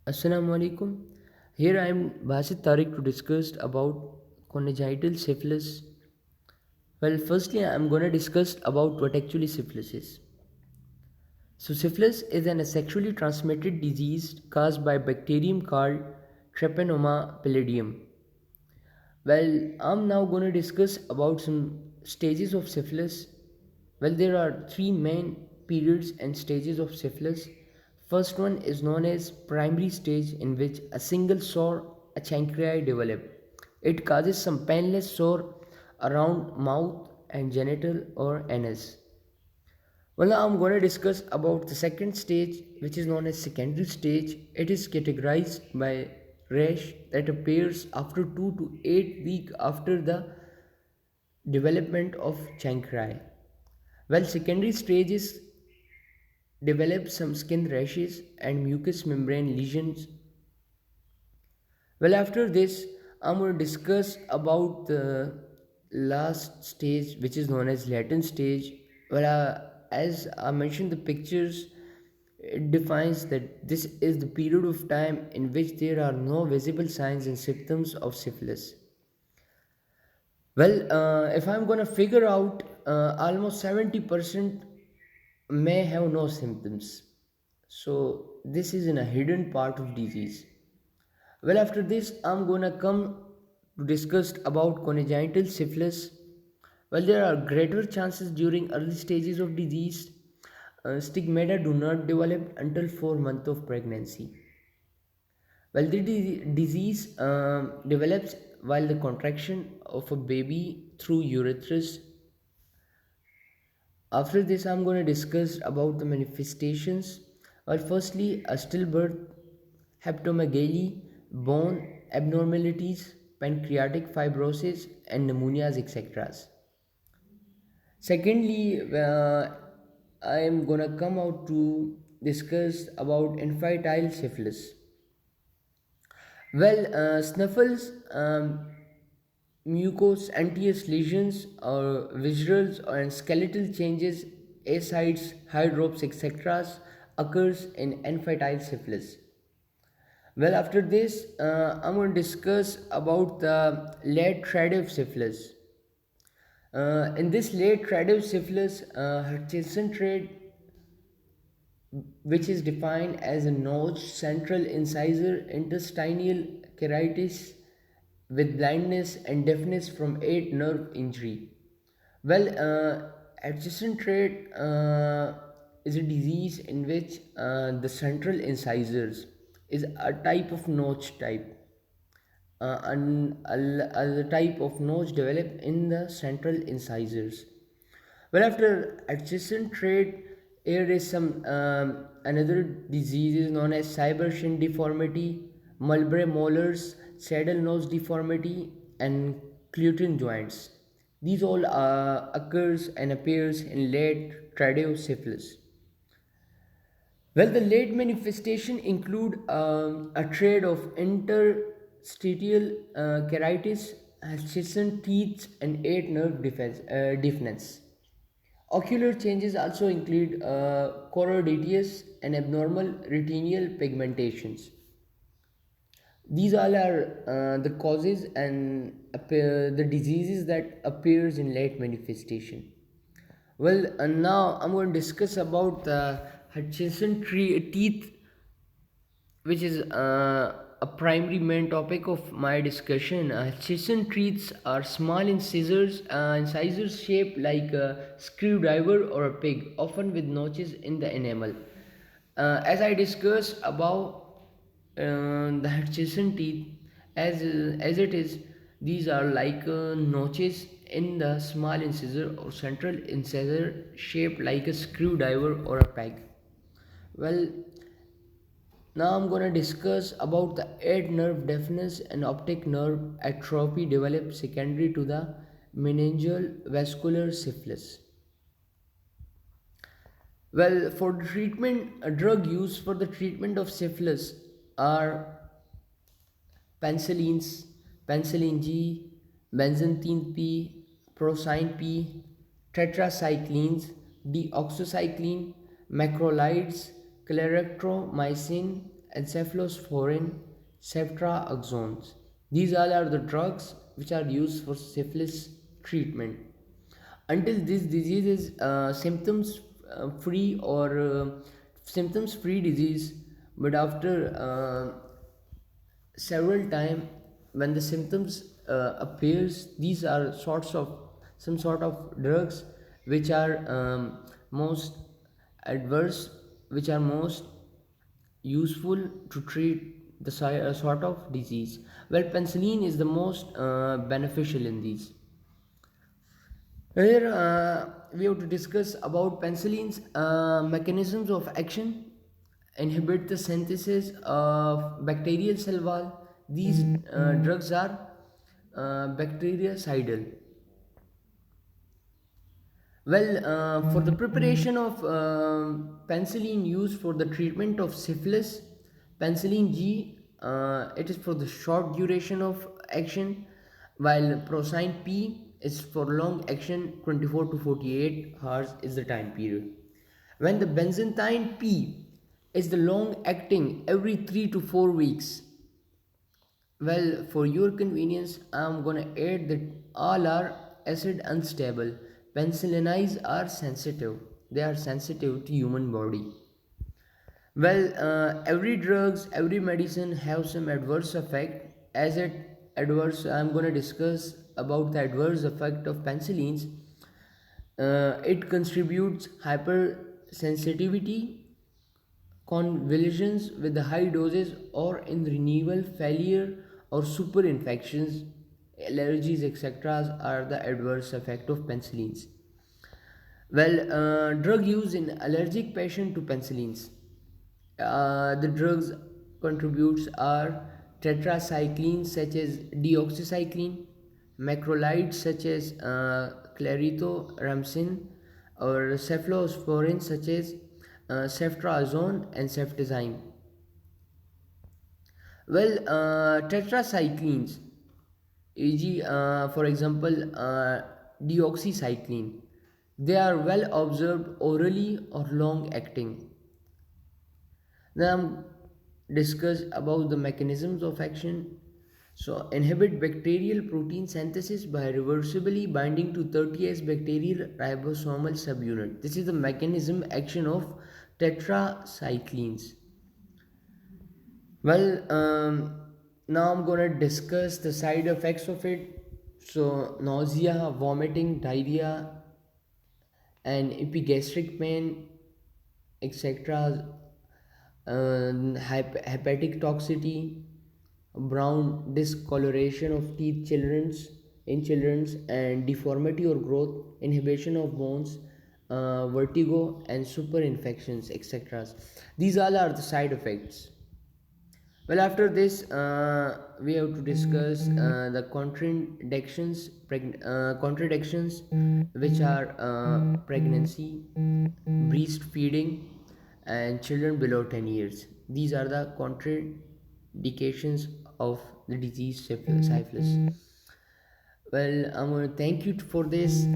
Assalamu alaikum. Here I am Basit Tariq to discuss about congenital syphilis. Well, firstly, I am going to discuss about what actually syphilis is. So, syphilis is an sexually transmitted disease caused by a bacterium called Treponema pallidum. Well, I'm now going to discuss about some stages of syphilis. Well, there are three main periods and stages of syphilis. First one is known as primary stage, in which a single sore, a chancre develop. It causes some painless sore around mouth and genital or anus. Well, now I'm going to discuss about the second stage, which is known as secondary stage. It is categorized by rash that appears after 2 to 8 weeks after the development of chancre. Well, secondary stages develop some skin rashes and mucous membrane lesions. Well, after this, I'm going to discuss about the last stage, which is known as latent stage. Well, as I mentioned, the pictures, it defines that this is the period of time in which there are no visible signs and symptoms of syphilis. Well, if I'm going to figure out, almost 70% may have no symptoms. So this is in a hidden part of disease. Well, after this, I'm gonna come to discuss about congenital syphilis. Well, there are greater chances during early stages of disease. Stigmata do not develop until 4 months of pregnancy. Well, the disease develops while the contraction of a baby through uterus. After this, I'm going to discuss about the manifestations. Well, firstly, a stillbirth, hepatomegaly, bone abnormalities, pancreatic fibrosis, and pneumonias, etc. Secondly, I am going to come out to discuss about infantile syphilis. Well, snuffles, mucous lesions, or visuals and skeletal changes, ascites, hydrops, etc. occurs in infantile syphilis. Well, after this, I'm going to discuss about the late tradive syphilis. In this late tradive syphilis, Hutchinson trade, which is defined as a notched central incisor intestinal keratitis with blindness and deafness from 8 nerve injury. Well, adjacent trait is a disease in which the central incisors is a type of notch type. And a type of notch develop in the central incisors. Well, after adjacent trait, there is some another diseases known as Cybershin deformity, Mulberry molars, saddle nose deformity, and gluten joints. These all occurs and appears in late tradiosyphilis. Well, the late manifestation include a trade of interstitial keratitis, adjacent teeth, and 8 nerve deafness. Ocular changes also include choroiditis and abnormal retinal pigmentations. These all are the causes and the diseases that appears in late manifestation. Well, and now I'm going to discuss about the Hutchinson teeth, which is a primary main topic of my discussion. Hutchinson teeth are small incisors shaped like a screwdriver or a pig, often with notches in the enamel. As I discussed above, the Hutchinson teeth, as it is, these are like notches in the small incisor or central incisor shaped like a screwdriver or a peg. Well, now I'm going to discuss about the 8 nerve deafness and optic nerve atrophy developed secondary to the meningeal vascular syphilis. Well, for the treatment, a drug used for the treatment of syphilis are penicillins, penicillin G, benzathine P, procine P, tetracyclines, deoxycycline, macrolides, clarithromycin, encephalosporin, ceftriaxones. These all are the drugs which are used for syphilis treatment. Until this disease is symptoms free or symptoms free disease, but after several time when the symptoms appears, these are sorts of some sort of drugs which are most adverse, which are most useful to treat the sort of disease. Well, penicillin is the most beneficial in these. Here we have to discuss about penicillin's mechanisms of action. Inhibit the synthesis of bacterial cell wall. These drugs are bactericidal. Well, for the preparation of penicillin used for the treatment of syphilis, penicillin G, it is for the short duration of action, while Procine P is for long action, 24 to 48 hours is the time period. When the benzathine P is the long acting every 3 to 4 weeks. Well, for your convenience, I'm gonna add that all are acid unstable. Penicillinize are sensitive. They are sensitive to human body. Well, every drugs, every medicine have some adverse effect. As it adverse, I'm gonna discuss about the adverse effect of penicillins. It contributes hypersensitivity, convulsions with the high doses, or in renal failure or super infections, allergies, etc. are the adverse effect of penicillins. Well, drug use in allergic patient to penicillins. The drugs contributes are tetracyclines such as deoxycycline, macrolides such as clarithromycin, or cephalosporins such as ceftriaxone and ceftriaxone. Well, tetracyclines, e.g., for example, deoxycycline, they are well observed orally or long acting. Now discuss about the mechanisms of action. So inhibit bacterial protein synthesis by reversibly binding to 30S bacterial ribosomal subunit. This is the mechanism action of tetracyclines. Well, now I'm gonna discuss the side effects of it. So nausea, vomiting, diarrhea, and epigastric pain, etc. Hepatic toxicity, brown discoloration of teeth children's, and deformity or growth, inhibition of bones, vertigo, and super infections, etc. These all are the side effects. Well, after this, we have to discuss the contradictions, which are pregnancy, breastfeeding, and children below 10 years. These are the contraindications of the disease syphilis. Well, I'm going to thank you for this.